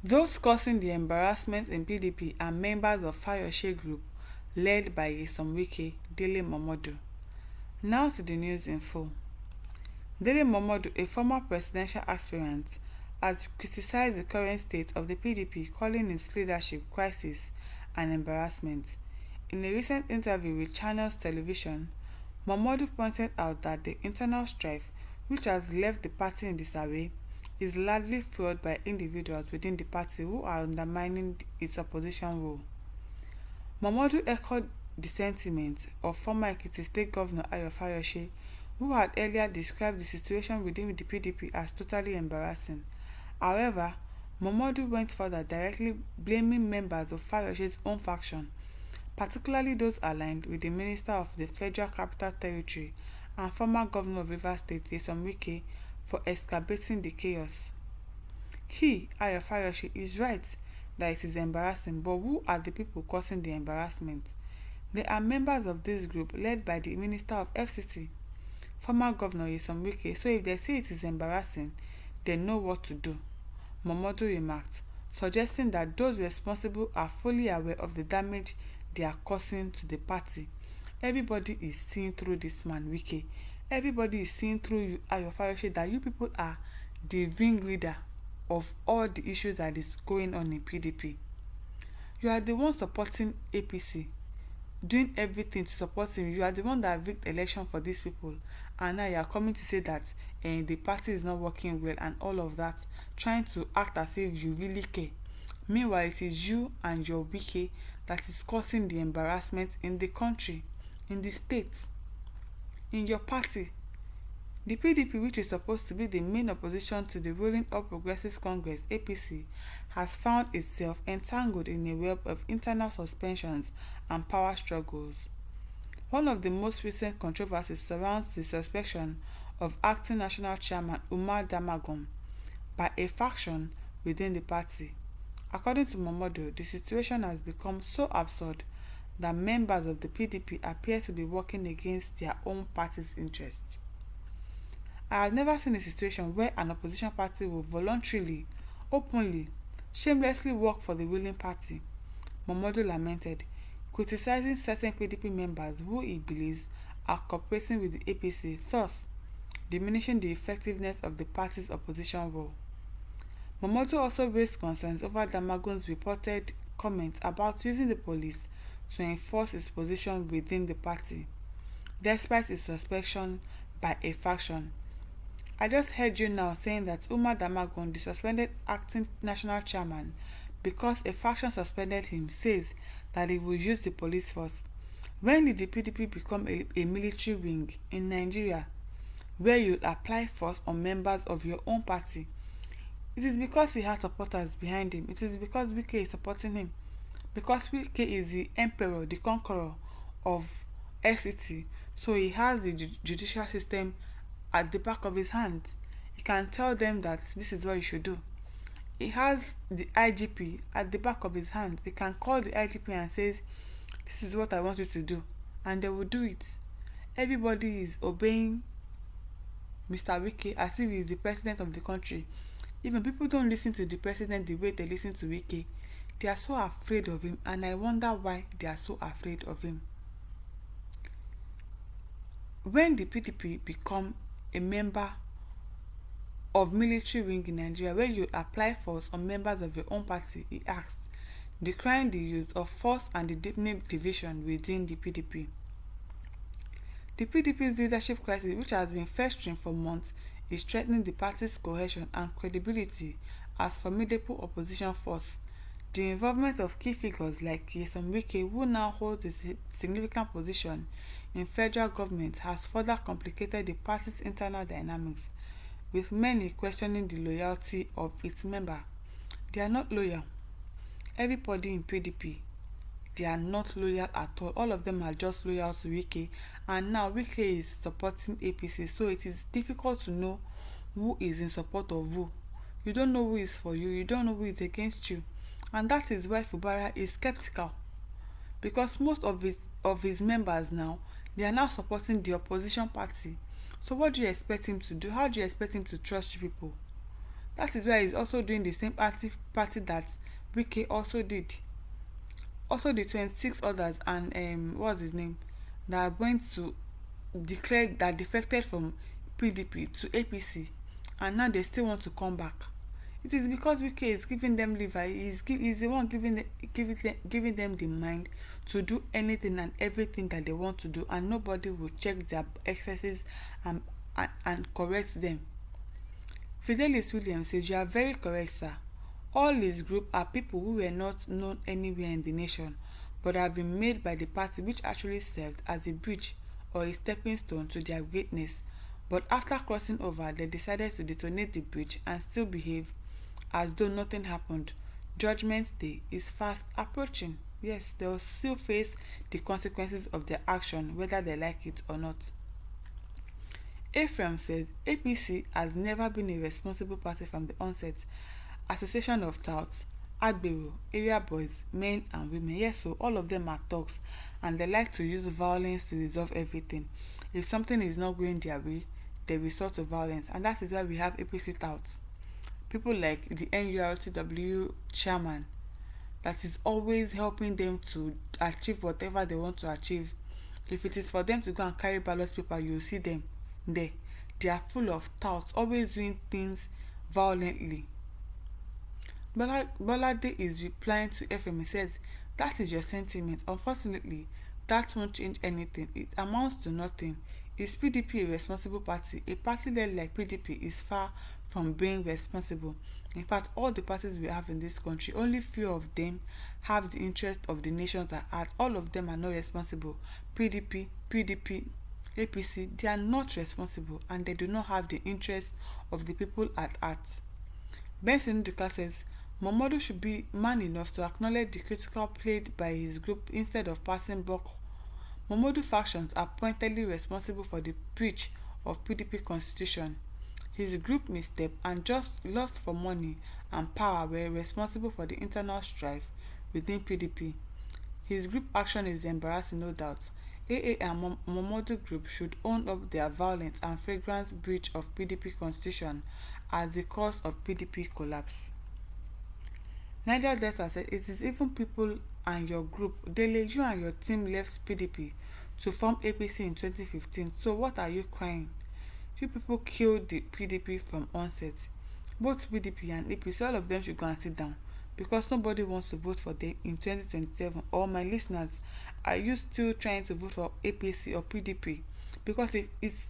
Those causing the embarrassment in PDP are members of Fayose group led by Wike, Dele Momodu. Now to the news in full. Dele Momodu, a former presidential aspirant, has criticized the current state of the PDP, calling its leadership crisis and embarrassment. In a recent interview with Channels Television, Momodu pointed out that the internal strife, which has left the party in disarray, is largely fueled by individuals within the party who are undermining its opposition role. Momodu echoed the sentiment of former Ekiti State Governor Fayose, who had earlier described the situation within the PDP as totally embarrassing. However, Momodu went further, directly blaming members of Fayose's own faction, particularly those aligned with the Minister of the Federal Capital Territory and former Governor of Rivers State, Wike, for exacerbating the chaos. He, Fayose, is right that it is embarrassing, but who are the people causing the embarrassment? They are members of this group led by the Minister of FCT, former Governor Wike, so if they say it is embarrassing, they know what to do, Momodu remarked, suggesting that those responsible are fully aware of the damage they are causing to the party. Everybody is seeing through this man, Wike. Everybody is seeing through you, Fayose, that you people are the ringleader of all the issues that is going on in PDP. You are the one supporting APC, doing everything to support him. You are the one that rigged election for these people, and now you are coming to say that the party is not working well and all of that, trying to act as if you really care. Meanwhile, it is you and your Wike that is causing the embarrassment in the country, in the state, in your party. The PDP, which is supposed to be the main opposition to the ruling All Progressives Congress (APC), has found itself entangled in a web of internal suspensions and power struggles. One of the most recent controversies surrounds the suspension of acting national chairman Umar Damagum by a faction within the party. According to Momodu, the situation has become so absurd that members of the PDP appear to be working against their own party's interests. I have never seen a situation where an opposition party will voluntarily, openly, shamelessly work for the ruling party, Momodu lamented, criticizing certain PDP members who he believes are cooperating with the APC, thus diminishing the effectiveness of the party's opposition role. Momodu also raised concerns over Damagum's reported comments about using the police to enforce his position within the party, despite his suspension by a faction. I just heard you now saying that Umar Damagum, the suspended acting national chairman, because a faction suspended him, says that he will use the police force. When did the PDP become a military wing in Nigeria where you apply force on members of your own party? It is because he has supporters behind him. It is because Wike is supporting him. Because Wike is the emperor, the conqueror of FCT, so he has the judicial system at the back of his hand. He can tell them that this is what you should do. He has the IGP at the back of his hand. He can call the IGP and says, this is what I want you to do, and they will do it. Everybody is obeying Mr. Wike as if he is the president of the country. Even people don't listen to the president the way they listen to Wike. They are so afraid of him, and I wonder why they are so afraid of him. When the PDP become a member of military wing in Nigeria where you apply force on members of your own party, he asked, decrying the use of force and the deepening division within the PDP. The PDP's leadership crisis, which has been festering for months, is threatening the party's cohesion and credibility as formidable opposition force. The involvement of key figures like Wike, who now holds a significant position in federal government, has further complicated the party's internal dynamics, with many questioning the loyalty of its members. They are not loyal. Everybody in PDP, they are not loyal at all. All of them are just loyal to Wike, and now Wike is supporting APC, so it is difficult to know who is in support of who. You don't know who is for you, you don't know who is against you, and that is why Fubara is skeptical, because most of his members now, they are now supporting the opposition party. So what do you expect him to do? How do you expect him to trust you people? That is why he's also doing the same party that Wike also did. Also the 26 others and what's his name that are going to declare that defected from PDP to APC, and now they still want to come back. It is because Wike is giving them liver. He's the one giving them the mind to do anything and everything that they want to do, and nobody will check their excesses and correct them. Fidelis Williams says, "You are very correct, sir. All his group are people who were not known anywhere in the nation, but have been made by the party, which actually served as a bridge or a stepping stone to their greatness. But after crossing over, they decided to detonate the bridge and still behave as though nothing happened. Judgment Day is fast approaching. Yes, they will still face the consequences of their action, whether they like it or not." Ephraim says, "APC has never been a responsible party from the onset. Association of touts, Agbero, area boys, men and women. Yes, so all of them are thugs, and they like to use violence to resolve everything. If something is not going their way, they resort to violence, and that is why we have APC touts. People like the NURTW chairman that is always helping them to achieve whatever they want to achieve. If it is for them to go and carry ballot paper, you will see them there. They are full of touts, always doing things violently." Bolade is replying to Ephraim. He says, "That is your sentiment. Unfortunately, that won't change anything. It amounts to nothing. Is PDP a responsible party? A party led like PDP is far from being responsible. In fact, all the parties we have in this country, only few of them have the interest of the nations at heart. All of them are not responsible. PDP, APC, they are not responsible, and they do not have the interest of the people at heart." Benson Duka says, "Momodu should be man enough to acknowledge the critical played by his group instead of passing buck. Momodu factions are pointedly responsible for the breach of PDP constitution. His group misstep and just lust for money and power were responsible for the internal strife within PDP. His group action is embarrassing, no doubt. AA and Momodu group should own up their violent and flagrant breach of PDP constitution as the cause of PDP collapse." Niger Delta said, "It is even people and your group. Dele, you and your team left PDP to form APC in 2015. So what are you crying? You people killed the PDP from onset. Both PDP and APC, all of them should go and sit down, because nobody wants to vote for them in 2027. Or my listeners, are you still trying to vote for APC or PDP? Because it's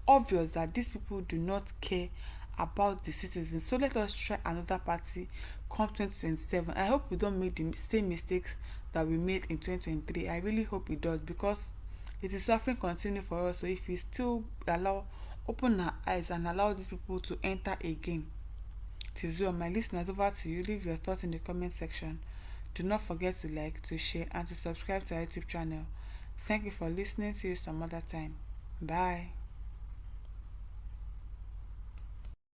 obvious that these people do not care about the citizens. So let us try another party come 2027. I hope we don't make the same mistakes that we made in 2023. I really hope it does, because it is suffering continue for us. So if we still open our eyes and allow these people to enter again, it is well. My listeners, over to you. Leave your thoughts in the comment section. Do not forget to like, to share, and to subscribe to our YouTube channel. Thank you for listening. See you some other time. Bye.